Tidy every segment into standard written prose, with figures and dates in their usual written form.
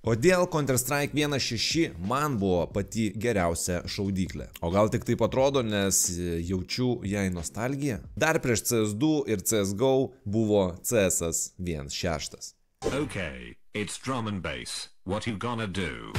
Kodėl Counter-Strike 1.6 man buvo pati geriausia šaudyklė? O gal tik taip atrodo, nes jaučiu jai nostalgiją? Dar prieš CS2 ir CSGO buvo CS 1.6. Okay, it's drum and bass. What you gonna do?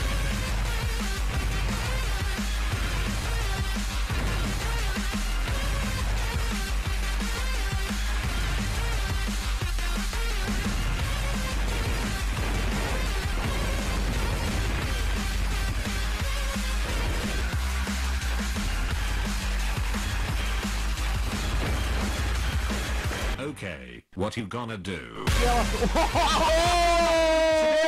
Okay, what you gonna do?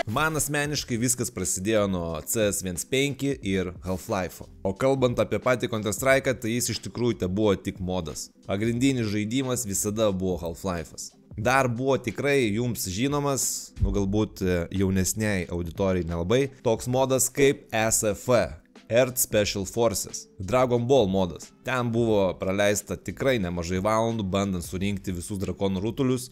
Man asmeniškai viskas prasidėjo nuo CS 1.5 ir Half-Life. O kalbant apie patį Counter-Strike, tai jis iš tikrųjų te buvo tik modas. Pagrindinis žaidimas visada buvo Half-Life'as. Dar buvo tikrai jums žinomas, galbūt jaunesniai auditorijai nelabai, toks modas kaip SF. Earth Special Forces, Dragon Ball modas. Ten buvo praleista tikrai nemažai valandų, bandant surinkti visus drakonų rutulius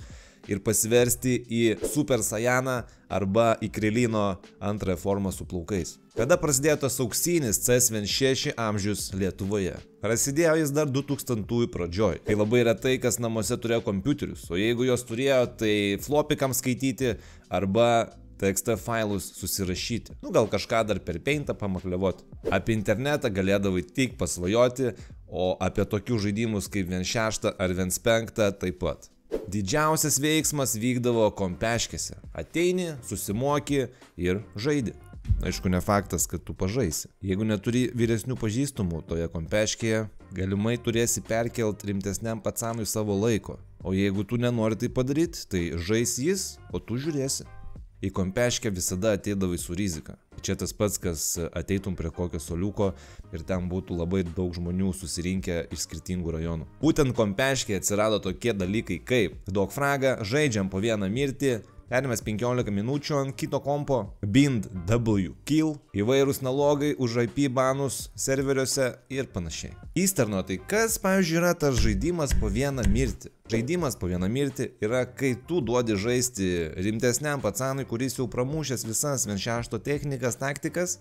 ir pasiversti į Super Saiyaną arba į Krillino antrąją formą su plaukais. Kada prasidėjo tas auksinis CS 1.6 amžius Lietuvoje? Prasidėjo jis dar 2000-ųjų pradžioj. Tai labai retai kas namuose turėjo kompiuterius, o jeigu jos turėjo, tai flopikams skaityti arba TXT failus susirašyti. Gal kažką dar per Paintą pamaklevoti. Apie internetą galėdavai tik pasvajoti, o apie tokių žaidimus kaip 1.6 ar 1.5 taip pat. Didžiausias veiksmas vykdavo kompeškėse. Ateini, susimoki ir žaidi. Aišku, ne faktas, kad tu pažaisi. Jeigu neturi vyresnių pažįstamų toje kompeškėje, galimai turėsi perkelti rimtesniam pacanui savo laiko. O jeigu tu nenori tai padaryti, tai žais jis, o tu žiūrėsi. Į kompeškę visada ateidavai su rizika. Čia tas pats, kas ateitum prie kokio soliuko ir ten būtų labai daug žmonių susirinkę iš skirtingų rajonų. Būtent kompeškėje atsirado tokie dalykai kaip Dogfragą, žaidžiam po vieną mirtį, permės 15 minučių ant kito kompo, bind W kill, įvairūs nalogai už IP banus serveriuose ir panašiai. Easterno tai kas, pavyzdžiui, yra tas žaidimas po vieną mirtį? Žaidimas po vieną mirtį yra, kai tu duodi žaisti rimtesniam pacanui, kuris jau pramušęs visas 1.6 technikas, taktikas,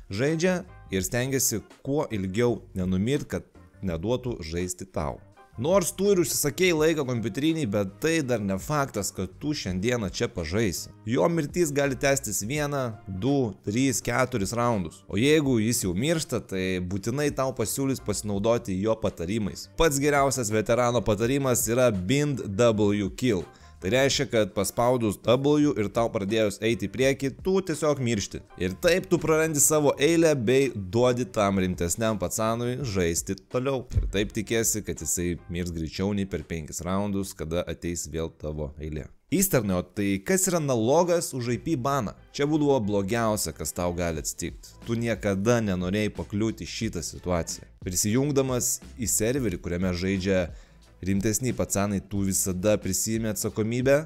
žaidžia ir stengiasi kuo ilgiau nenumirt, kad neduotų žaisti tau. Nors tu ir užsisakėjai laiką kompiuteriniai, bet tai dar ne faktas, kad tu šiandieną čia pažaisi. Jo mirtis gali tęstis 1, 2, 3, 4 raundus. O jeigu jis jau miršta, tai būtinai tau pasiūlys pasinaudoti jo patarimais. Pats geriausias veterano patarimas yra bind W kill. Tai reiškia, kad paspaudus W ir tau pradėjus eiti į priekį, tu tiesiog miršti. Ir taip tu prarandi savo eilę bei duodi tam rimtesniam pacanui žaisti toliau. Ir taip tikėsi, kad jisai mirs greičiau nei per 5 raundus, kada ateis vėl tavo eilė. Easternio, tai kas yra nalogas už IP baną? Čia būdavo blogiausia, kas tau gali atsitikti. Tu niekada nenorėjai pakliūti šitą situaciją. Prisijungdamas į serverį, kuriame žaidžia rimtesni pacanai, tu visada prisimi atsakomybę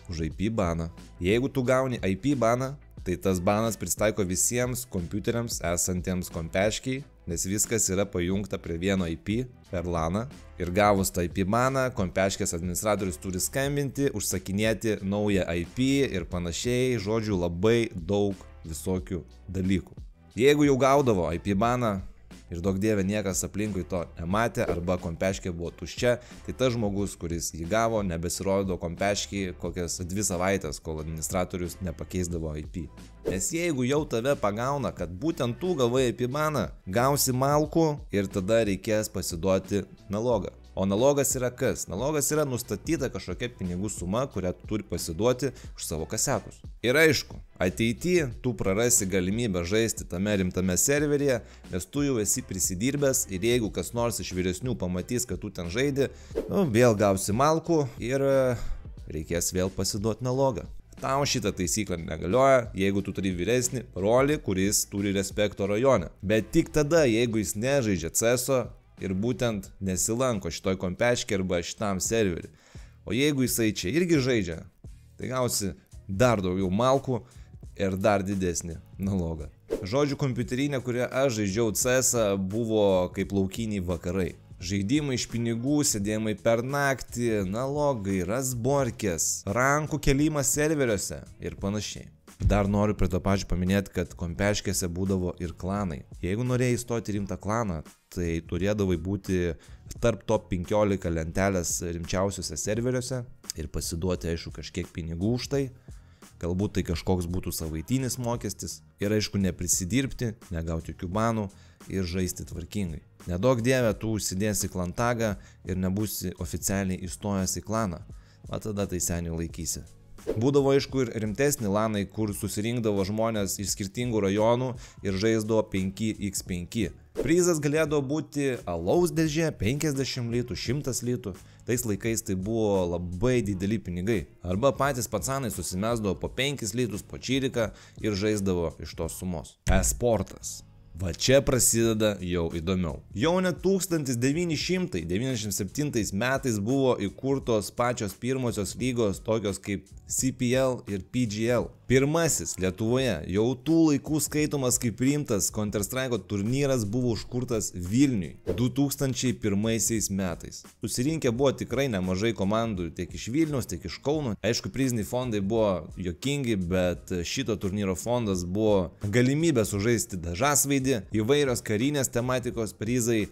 už IP baną. Jeigu tu gauni IP baną, tai tas banas pristaiko visiems kompiuteriams esantiems kompeškiai, nes viskas yra pajungta prie vieno IP per LANą. Ir gavus tą IP baną, kompeškės administratorius turi skambinti, užsakinėti naują IP ir panašiai, žodžiu, labai daug visokių dalykų. Jeigu jau gaudavo IP baną, ir daug dievė niekas aplinkui to nematė arba kompeškė buvo tuščia, tai tas žmogus, kuris jį gavo, nebesirodo kompeškį kokias 2 savaitės, kol administratorius nepakeisdavo IP. Nes jeigu jau tave pagauna, kad būtent tu gavai IP baną, gausi malkų ir tada reikės pasiduoti nalogą. O nalogas yra kas? Nalogas yra nustatyta kažkokia pinigų suma, kurią tu turi pasiduoti už savo kasetus. Ir aišku, ateityje tu prarasi galimybę žaisti tame rimtame serveryje, nes tu jau esi prisidirbęs ir jeigu kas nors iš vyresnių pamatys, kad tu ten žaidi, vėl gausi malkų ir reikės vėl pasiduoti nalogą. Tau šitą taisyklę negalioja, jeigu tu turi vyresnį brolį, kuris turi respekto rajone. Bet tik tada, jeigu jis nežaidžia CS'o, ir būtent nesilanko šitoj kompeškė arba šitam serveriui. O jeigu jisai čia irgi žaidžia, tai gausi dar daugiau malkų ir dar didesnį nalogą. Žodžiu, kompiuterinė, kurią aš žaidžiau CS, buvo kaip laukiniai vakarai. Žaidimai iš pinigų, sėdėjimai per naktį, nalogai, rasborkės, rankų kelimas serveriuose ir panašiai. Dar noriu prie to pačiu paminėti, kad kompeškėse būdavo ir klanai. Jeigu norėjai įstoti rimtą klaną, tai turėdavai būti tarp top 15 lentelės rimčiausiuose serveriuose ir pasiduoti, aišku, kažkiek pinigų už tai. Galbūt tai kažkoks būtų savaitinis mokestis ir, aišku, neprisidirbti, negauti jokių banų ir žaisti tvarkingai. Nedaug dieve, tu užsidėsi klantagą ir nebūsi oficialiai įstojęs į klaną, o tada tai seniai laikysi. Būdavo, aišku, ir rimtesni lanai, kur susirinkdavo žmonės iš skirtingų rajonų ir žaisdavo 5x5. Prizas galėdavo būti alaus dėžė, 50 litų, 100 litų. Tais laikais tai buvo labai dideli pinigai. Arba patys pacanai susimesdavo po 5 litus, po čiriką ir žaisdavo iš tos sumos. E-sportas. Va čia prasideda jau įdomiau. Jau net 1997 metais buvo įkurtos pačios pirmosios lygos, tokios kaip CPL ir PGL. Pirmasis Lietuvoje jau tų laikų skaitomas kaip rimtas Counter-Strike turnyras buvo užkurtas Vilniui 2001 metais. Susirinkę buvo tikrai nemažai komandų tiek iš Vilniaus, tiek iš Kauno. Aišku, priziniai fondai buvo juokingi, bet šito turnyro fondas buvo galimybė sužaisti dažasvaidį, įvairios karinės tematikos prizai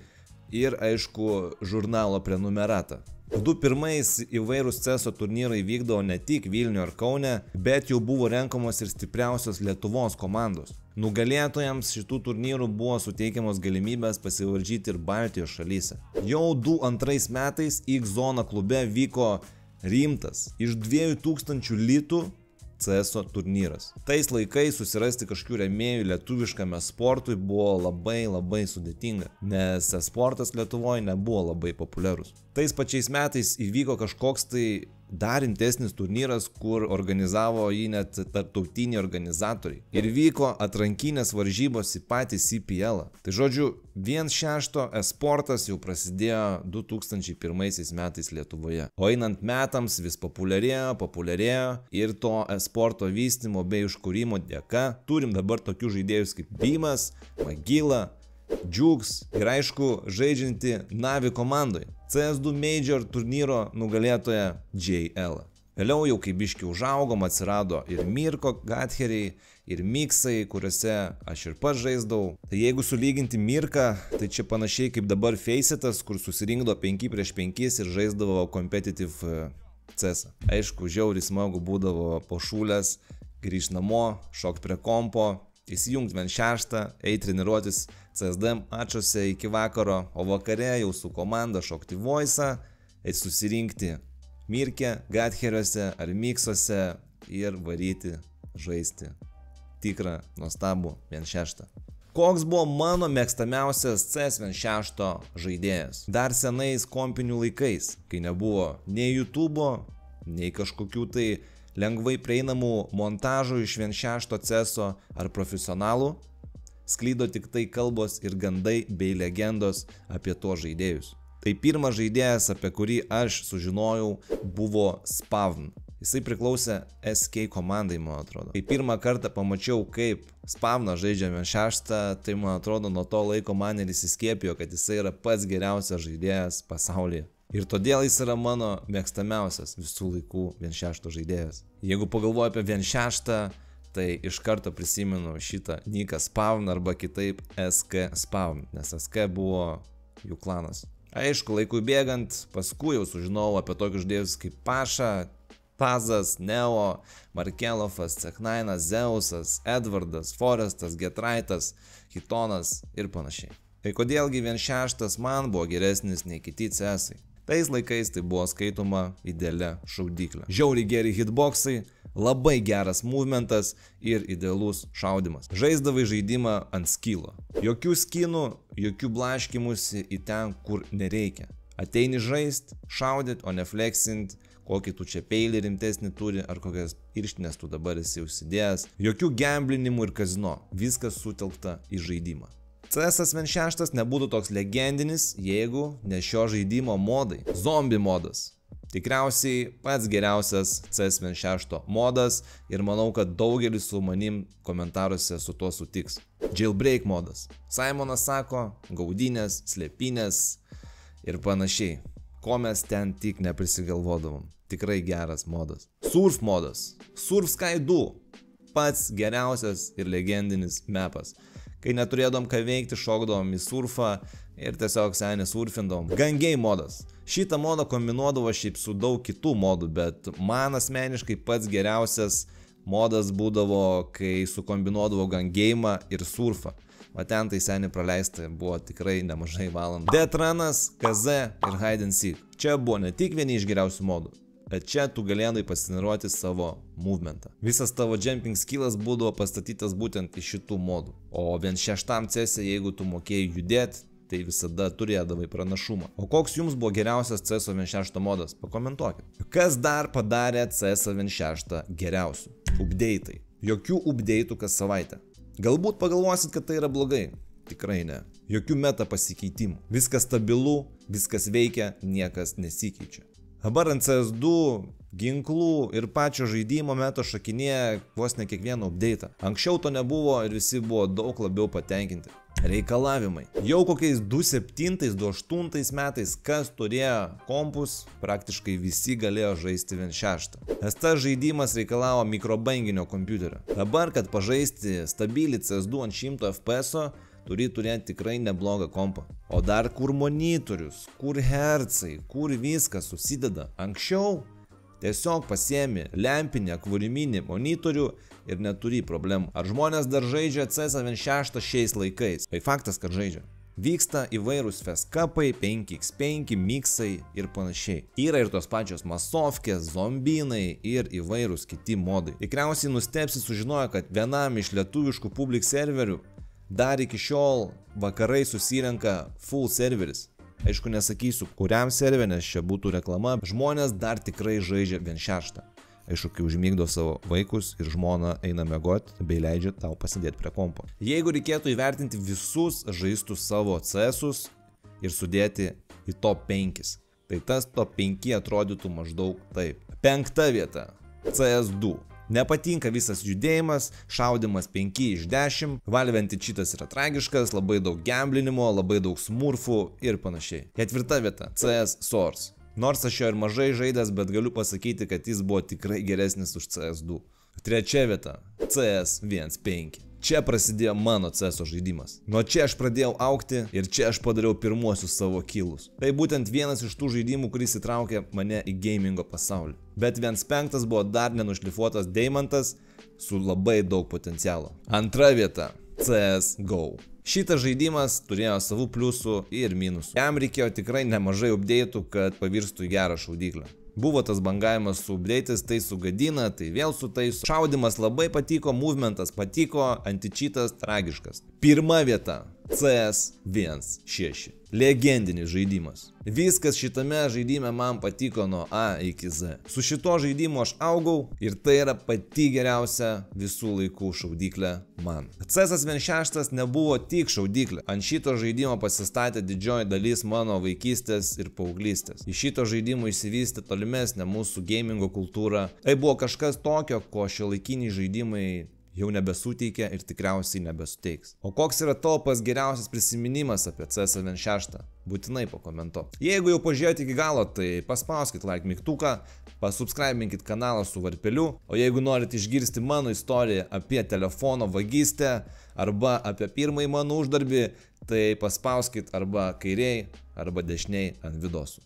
ir, aišku, žurnalo prenumerata. Du pirmais įvairūs CESO turnyrai vykdavo ne tik Vilniuje ar Kaune, bet jau buvo renkamos ir stipriausios Lietuvos komandos. Nugalėtojams šitų turnyrų buvo suteikiamos galimybės pasivaržyti ir Baltijos šalyse. Jau 2002 metais X-Zona klube vyko rimtas iš 2000 litų CSO turnyras. Tais laikais susirasti kažkokių rėmėjų lietuviškame sportui buvo labai sudėtinga, nes sportas Lietuvoje nebuvo labai populiarus. Tais pačiais metais įvyko kažkoks tai dar rimtesnis turnyras, kur organizavo jį net tarptautiniai organizatoriai. Ir vyko atrankinės varžybos į patį CPL. Tai žodžiu, 1/6 e-sportas jau prasidėjo 2001 metais Lietuvoje. O einant metams vis populiarėjo ir to e-sporto vystymo bei užkūrimo dėka turim dabar tokių žaidėjus kaip Bimas, Magila, Džiugs ir, aišku, žaidžianti Navi komandoje. CS2 Major turnyro nugalėtoja JL. Vėliau jau kai biški užaugom, atsirado ir Mirko Gatheriai, ir miksai, kuriuose aš ir pats žaisdavau. Tai jeigu sulyginti Mirką, tai čia panašiai kaip dabar Facetas, kur susirinkdavo 5 prieš 5 ir žaisdavo competitive CS. Aišku, žiauriai smagu būdavo po šūlės, grįžti namo, šokti prie kompo, įsijungti 1/6, eiti treniruotis CSD mačuose iki vakaro, o vakare jau su komanda šokti voice'ą, eiti susirinkti Mirke, Gatheriuose ar miksuose ir varyti, žaisti tikrą, nuostabų 1/6. Koks buvo mano mėgstamiausias CS 1/6 žaidėjas? Dar senais kompinių laikais, kai nebuvo nei YouTube'o, nei kažkokių tai lengvai prieinamų montažų iš 1/6 CS'o ar profesionalų, sklydo tik tai kalbos ir gandai bei legendos apie tuos žaidėjus. Tai pirmas žaidėjas, apie kurį aš sužinojau, buvo Spavn. Jisai priklausė SK komandai, man atrodo. Kai pirmą kartą pamačiau, kaip Spavnas žaidžia 1/6, tai man atrodo nuo to laiko man ir įsiskiepijo, kad jisai yra pats geriausias žaidėjas pasaulyje. Ir todėl jis yra mano mėgstamiausias visų laikų 1/6 žaidėjas. Jeigu pagalvoju apie 1/6, tai iš karto prisimenu šitą niką Spavn arba kitaip SK Spavn, nes SK buvo jų klanas. Aišku, laikui bėgant, paskui jau sužinojau apie tokius žaidėjus kaip Paša, Tazas, Neo, Markelovas, Ceknainas, Zeusas, Edvardas, Forestas, Getraitas, Hitonas ir panašiai. Tai kodėlgi 1/6 man buvo geresnis nei kiti CS'ai? Tais laikais tai buvo skaitoma idealia šaudyklė. Žiauriai geri hitboxai, labai geras movementas ir idealus šaudimas. Žaisdavai žaidimą ant skilo. Jokių skinų, jokių blaškimusi į ten, kur nereikia. Ateini žaist, šaudyt, o ne flexint, kokį tu čia peilį rimtesnį turi, ar kokias pirštinės tu dabar esi užsidėjęs. Jokių gamblinimų ir kazino. Viskas sutelkta į žaidimą. CS 1/6 nebūtų toks legendinis, jeigu ne šio žaidimo modai. Zombie modas. Tikriausiai pats geriausias CS 1/6 modas ir manau, kad daugelis su manim komentaruose su tuo sutiks. Jailbreak modas. Simonas sako, gaudynės, slėpynės ir panašiai. Ko mes ten tik neprisigalvodavom. Tikrai geras modas. Surf modas. Surf Sky 2. pats geriausias ir legendinis mapas. Kai neturėdom ką veikti, šokdavom į surfą ir tiesiog senį surfindom. Gun game modas. Šitą modą kombinuodavo šiaip su daug kitų modų, bet man asmeniškai pats geriausias modas būdavo, kai sukombinuodavo gun game'ą ir surfą. O ten tai seniai praleista buvo tikrai nemažai valandų. Death Runas, KZ ir Hide and Seek. Čia buvo ne tik vieni iš geriausių modų, bet čia tu galėjai pasitreniruoti savo movementą. Visas tavo jumping skillas būdavo pastatytas būtent iš šitų modų. O vien 6 CS, jeigu tu mokėjai judėti, tai visada turėdavai pranašumą. O koks jums buvo geriausias CS 1.6 modas? Pakomentuokit. Kas dar padarė CS 1.6 geriausių? Update'ai. Jokių update'ų kas savaitę. Galbūt pagalvosit, kad tai yra blogai. Tikrai ne. Jokių meta pasikeitimų. Viskas stabilu, viskas veikia, niekas nesikeičia. Dabar ant CS2 ginklų ir pačio žaidimo meto šakinėja vos ne kiekvieną update'ą. Anksčiau to nebuvo ir visi buvo daug labiau patenkinti. Reikalavimai. Jau kokiais 2007-2008 metais, kas turėjo kompus, praktiškai visi galėjo žaisti 1.6. Nes tas žaidimas reikalavo mikrobanginio kompiuterio. Dabar, kad pažaisti stabiliai CS2 ant 100 FPS, turi turėti tikrai neblogą kompą. O dar kur monitorius, kur hercai, kur viskas susideda. Anksčiau tiesiog pasiemi lempinį akvariuminį monitorių ir neturi problemų. Ar žmonės dar žaidžia CS 1.6 šiais laikais? Tai faktas, kad žaidžia. Vyksta įvairūs feskapai, 5x5, miksai ir panašiai. Yra ir tos pačios masovkės, zombinai ir įvairūs kiti modai. Tikriausiai nustebsi sužinoję, kad vienam iš lietuviškų public serverių dar iki šiol vakarai susirenka full serveris. Aišku, nesakysiu, kuriam serverį, nes čia būtų reklama. Žmonės dar tikrai žaidžia 1.6. Aišku, kai užmigdo savo vaikus ir žmona eina miegot, bei leidžia tau pasidėti prie kompo. Jeigu reikėtų įvertinti visus žaistus savo CS-us ir sudėti į top 5, tai tas top 5 atrodytų maždaug taip. 5 vieta – CS2. Nepatinka visas judėjimas, šaudimas 5 iš 10, Valve anti-cheatas yra tragiškas, labai daug gamblinimo, labai daug smurfų ir panašiai. 4 vieta – CS Source. Nors aš jo ir mažai žaidęs, bet galiu pasakyti, kad jis buvo tikrai geresnis už CS2. 3 vieta – CS 1.5. Čia prasidėjo mano CS žaidimas. Nuo čia aš pradėjau augti ir čia aš padariau pirmuosius savo kilus. Tai būtent vienas iš tų žaidimų, kuris įtraukė mane į gamingo pasaulį. Bet 1.5 buvo dar nenušlifuotas deimantas su labai daug potencialo. 2 vieta – CS GO. Šitas žaidimas turėjo savų pliusų ir minusų. Jam reikėjo tikrai nemažai update'ų, kad pavirstų į gerą šaudyklę. Buvo tas bangavimas su update'ais, tai sugadina, tai vėl sutaiso. Šaudimas labai patiko, movementas patiko, anti-cheatas tragiškas. 1 vieta – CS 1.6. Legendinis žaidimas. Viskas šitame žaidime man patiko nuo A iki Z. Su šito žaidimu aš augau ir tai yra pati geriausia visų laikų šaudyklė man. CS 1.6 nebuvo tik šaudyklė. Ant šito žaidimo pasistatė didžioji dalis mano vaikystės ir paauglystės. Iš šito žaidimo išsivystė tolimesnė mūsų gamingo kultūra. Tai buvo kažkas tokio, ko šiuolaikiniai žaidimai jau nebesuteikia ir tikriausiai nebesuteiks. O koks yra tavo pats geriausias prisiminimas apie CS 1.6? Būtinai pakomentuok. Jeigu jau pažiūrėjote iki galo, tai paspauskit like mygtuką, pasubscribinkit kanalą su varpeliu, o jeigu norite išgirsti mano istoriją apie telefono vagystę arba apie pirmąjį mano uždarbį, tai paspauskit arba kairiai, arba dešiniai ant vidosų.